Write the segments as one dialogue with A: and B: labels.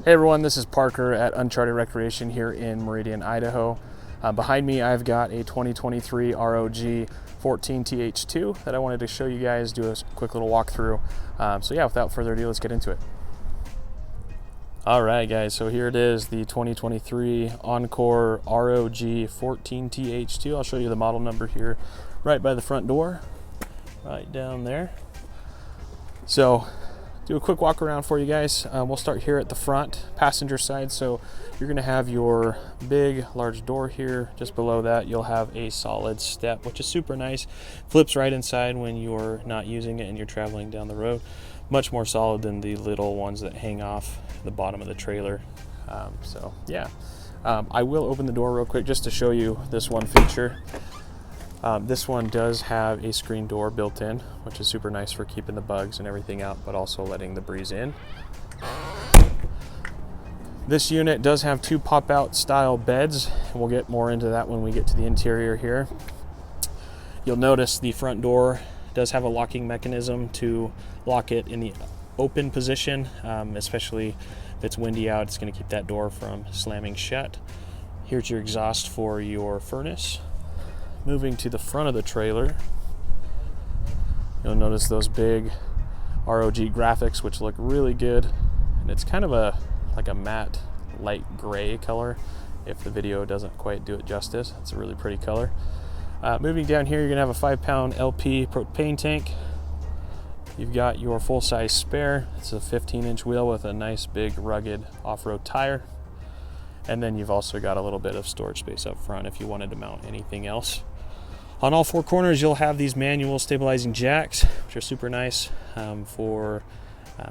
A: Hey everyone, this is Parker at Uncharted Recreation here in Meridian, Idaho. Behind me I've got a 2023 ROG 14TH2 that I wanted to show you guys, do a quick little walkthrough. So yeah, without further ado, let's get into it. Alright guys, so here it is, the 2023 Encore ROG 14TH2. I'll show you the model number here right by the front door, right down there. So do a quick walk around for you guys. We'll start here at the front passenger side. So you're going to have your big large door here. Just below that you'll have a solid step, which is super nice. Flips right inside when you're not using it and you're traveling down the road. Much more solid than the little ones that hang off the bottom of the trailer. So yeah, I will open the door real quick just to show you this one feature. This one does have a screen door built in, which is super nice for keeping the bugs and everything out, but also letting the breeze in. This unit does have two pop-out style beds, and we'll get more into that when we get to the interior here. You'll notice the front door does have a locking mechanism to lock it in the open position, especially if it's windy out. It's going to keep that door from slamming shut. Here's your exhaust for your furnace. Moving to the front of the trailer, you'll notice those big ROG graphics, which look really good, and it's kind of like a matte light gray color. If the video doesn't quite do it justice, it's a really pretty color. Moving down here, you're gonna have a 5-pound LP propane tank. You've got your full-size spare. It's a 15-inch wheel with a nice big rugged off-road tire. And then you've also got a little bit of storage space up front if you wanted to mount anything else. On all four corners, you'll have these manual stabilizing jacks, which are super nice for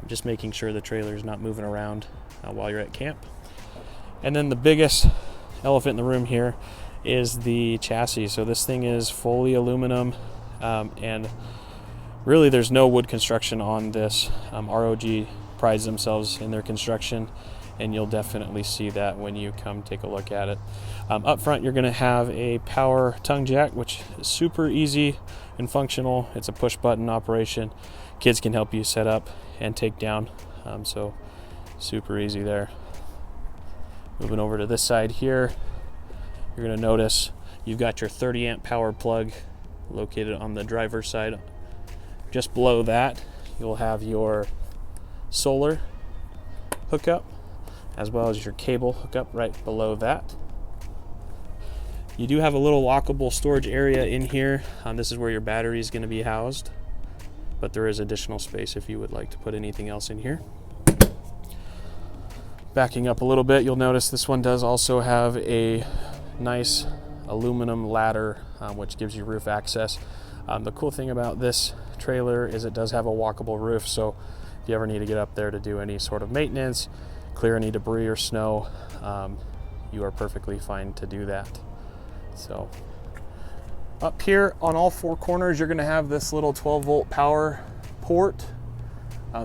A: just making sure the trailer is not moving around while you're at camp. And then the biggest elephant in the room here is the chassis. So this thing is fully aluminum, and really there's no wood construction on this. ROG prides themselves in their construction, and you'll definitely see that when you come take a look at it. Up front, you're going to have a power tongue jack, which is super easy and functional. It's a push button operation. Kids can help you set up and take down, so super easy there. Moving over to this side here, you're going to notice you've got your 30 amp power plug located on the driver's side. Just below that, you'll have your solar hookup, as well as your cable hookup right below that. You do have a little lockable storage area in here. This is where your battery is going to be housed, but there is additional space if you would like to put anything else in here. Backing up a little bit, you'll notice this one does also have a nice aluminum ladder, which gives you roof access. The cool thing about this trailer is it does have a walkable roof, so if you ever need to get up there to do any sort of maintenance, clear any debris or snow, you are perfectly fine to do that. So up here on all four corners, you're going to have this little 12-volt power port.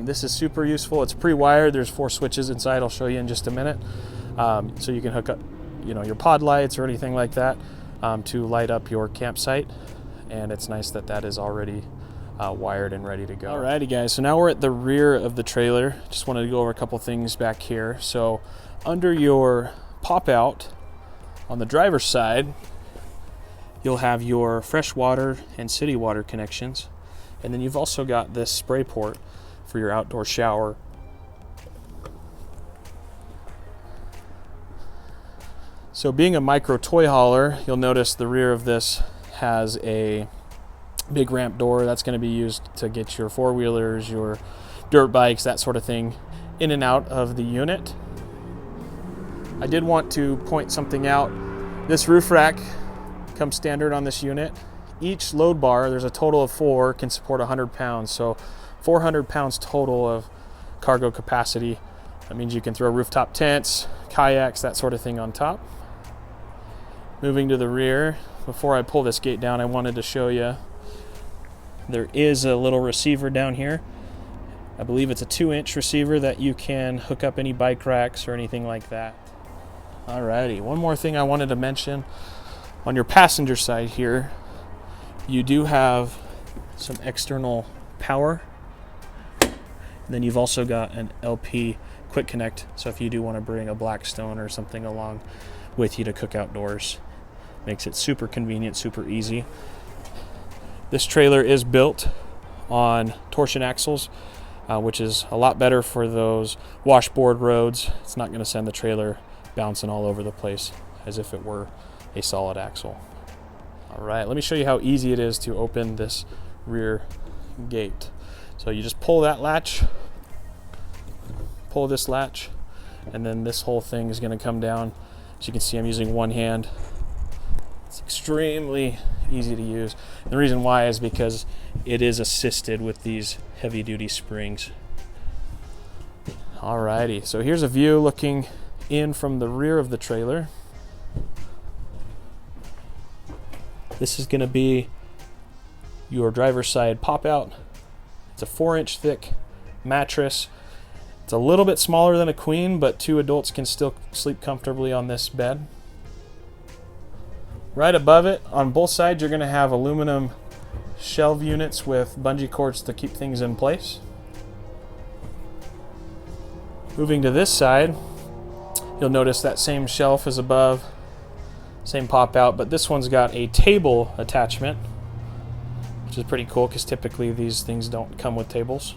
A: This is super useful. It's pre-wired. There's 4 switches inside. I'll show you in just a minute. So you can hook up, your pod lights or anything like that to light up your campsite. And it's nice that that is already wired and ready to go. Alrighty guys, so now we're at the rear of the trailer. Just wanted to go over a couple things back here. So under your pop-out on the driver's side, you'll have your fresh water and city water connections. And then you've also got this spray port for your outdoor shower. So being a micro toy hauler, you'll notice the rear of this has a big ramp door that's going to be used to get your four-wheelers, your dirt bikes, that sort of thing in and out of the unit. I did want to point something out. This roof rack comes standard on this unit. Each load bar, there's a total of 4, can support 100 pounds. So 400 pounds total of cargo capacity. That means you can throw rooftop tents, kayaks, that sort of thing on top. Moving to the rear, before I pull this gate down, I wanted to show you there is a little receiver down here. I believe it's a 2-inch receiver that you can hook up any bike racks or anything like that. Alrighty, one more thing I wanted to mention. On your passenger side here, you do have some external power. And then you've also got an LP quick connect. So if you do want to bring a Blackstone or something along with you to cook outdoors, makes it super convenient, super easy. This trailer is built on torsion axles, which is a lot better for those washboard roads. It's not going to send the trailer bouncing all over the place as if it were a solid axle. All right, let me show you how easy it is to open this rear gate. So you just pull that latch, pull this latch, and then this whole thing is going to come down. As you can see, I'm using one hand. It's extremely easy to use. And the reason why is because it is assisted with these heavy-duty springs. Alrighty, so here's a view looking in from the rear of the trailer. This is going to be your driver's side pop-out. It's a 4-inch thick mattress. It's a little bit smaller than a queen, but 2 adults can still sleep comfortably on this bed. Right above it, on both sides, you're going to have aluminum shelf units with bungee cords to keep things in place. Moving to this side, you'll notice that same shelf is above, same pop out, but this one's got a table attachment, which is pretty cool because typically these things don't come with tables.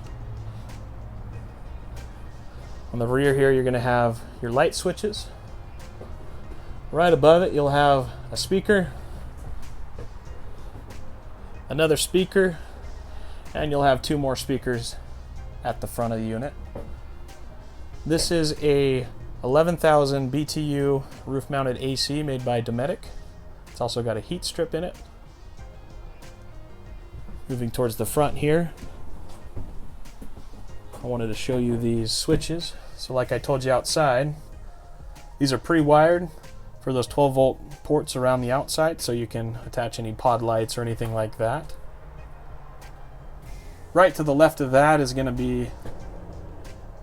A: On the rear here, you're going to have your light switches. Right above it, you'll have a speaker, another speaker, and you'll have 2 more speakers at the front of the unit. This is a 11,000 BTU roof-mounted AC made by Dometic. It's also got a heat strip in it. Moving towards the front here, I wanted to show you these switches. So like I told you outside, these are pre-wired for those 12-volt ports around the outside, so you can attach any pod lights or anything like that. Right to the left of that is going to be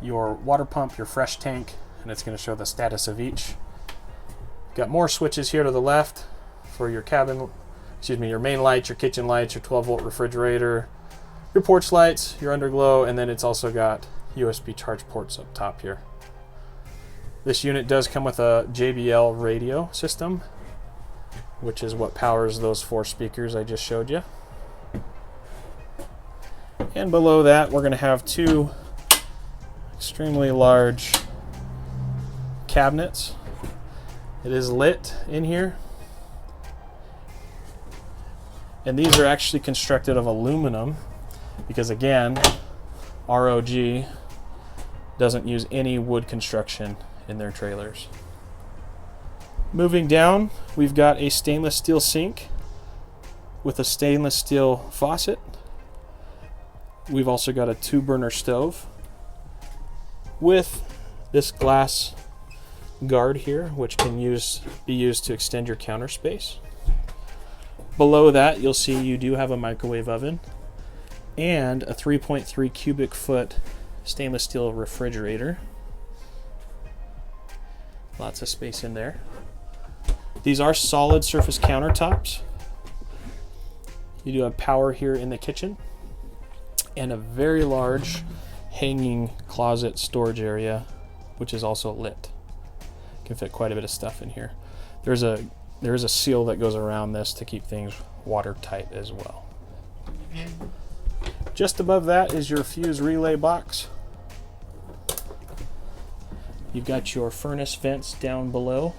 A: your water pump, your fresh tank, and it's going to show the status of each. Got more switches here to the left for your your main lights, your kitchen lights, your 12-volt refrigerator, your porch lights, your underglow, and then it's also got USB charge ports up top here. This unit does come with a JBL radio system, which is what powers those 4 speakers I just showed you. And below that, we're going to have 2 extremely large cabinets. It is lit in here. And these are actually constructed of aluminum because, again, ROG doesn't use any wood construction in their trailers. Moving down, we've got a stainless steel sink with a stainless steel faucet. We've also got a 2-burner stove with this glass guard here, which can be used to extend your counter space. Below that, you'll see you do have a microwave oven and a 3.3 cubic foot stainless steel refrigerator. Lots of space in there. These are solid surface countertops. You do have power here in the kitchen and a very large hanging closet storage area, which is also lit. Can fit quite a bit of stuff in here. There is a seal that goes around this to keep things watertight as well. Just above that is your fuse relay box. You've got your furnace vents down below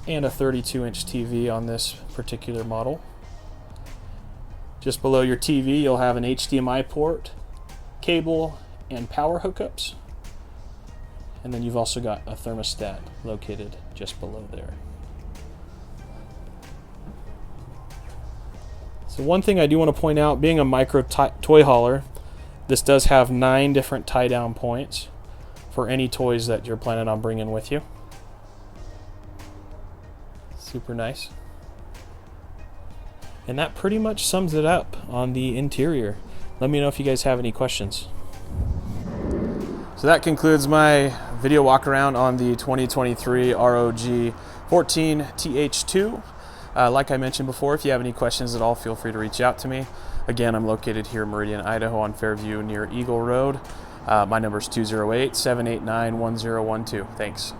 A: and a 32-inch TV on this particular model. Just below your TV, you'll have an HDMI port, cable, and power hookups. And then you've also got a thermostat located just below there. So one thing I do want to point out, being a micro toy hauler, this does have 9 different tie-down points for any toys that you're planning on bringing with you. Super nice. And that pretty much sums it up on the interior. Let me know if you guys have any questions. So that concludes my video walk around on the 2023 ROG 14 TH2. Like I mentioned before, if you have any questions at all, feel free to reach out to me. Again, I'm located here in Meridian, Idaho on Fairview near Eagle Road. My number is 208-789-1012. Thanks.